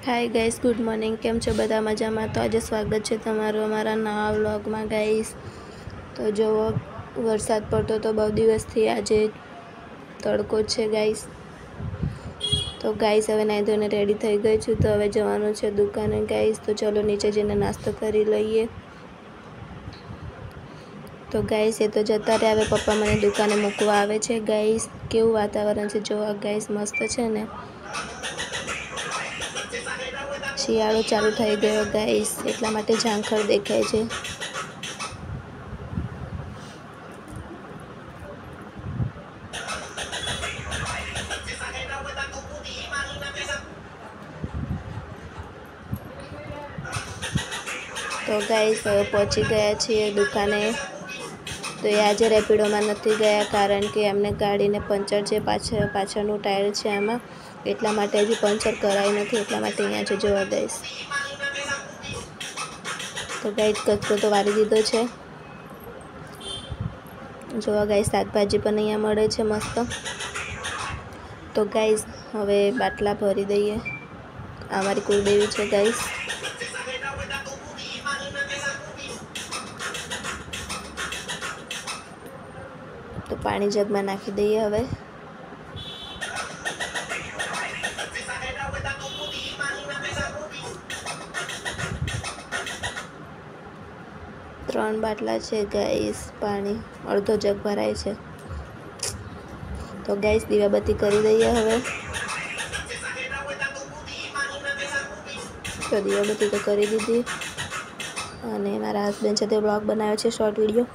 हाय guys, good morning. केम छो बधा मजामां? तो आज स्वागत है तमारो अमारा नवा व्लॉग में गाइस। तो जो वरसाद पड़तो तो बहु दिवस थी आज तड़को है गाइस। तो गाइस हवे नाई धोईने रेडी थई गई छुं, तो हवे जवानुं छे दुकाने गाइस। तो चलो नीचे जईने नास्तो करी लईए। तो गाइस ये तो जता रहे, हवे पप्पा मने दुकाने मूकवा आवे छे गाइस। केवुं वातावरण छे जोवा गाइस, मस्त छे ने। शियाळो चालू थई गयो गाइस, એટલા માટે ઝાંખર દેખાય છે। तो गाइस હવે પહોંચી ગયા છીએ દુકાને। તો એ આજે રેપિડોમાં નથી ગયા, કારણ કે એમને ગાડીને પંચર છે, પાછળનું ટાયર છે આમાં, એટલા માટે હજી પંચર કરાઈ નથી, એટલા માટે અહીંયા છે જોવા ગાઈસ। તો ગાઈસ કચરો તો વાળી દીધો છે જોવા ગાઈસ। શાકભાજી પણ અહીંયા મળે છે મસ્ત। તો ગાઈસ હવે બાટલા ભરી દઈએ। આ મારી કુળદેવી છે ગાઈસ। तो पानी जग में नाखी दईए हवे। त्रण बाटला छे गाइस, पानी अर्धो जग भराय छे। तो गाइस दीवाबत्ती करी दईए हवे। तो दीवाबत्ती तो करी दीधी। अने मारा हस्बेंड छे ते व्लॉग बनाव्यो छे, शॉर्ट विडियो।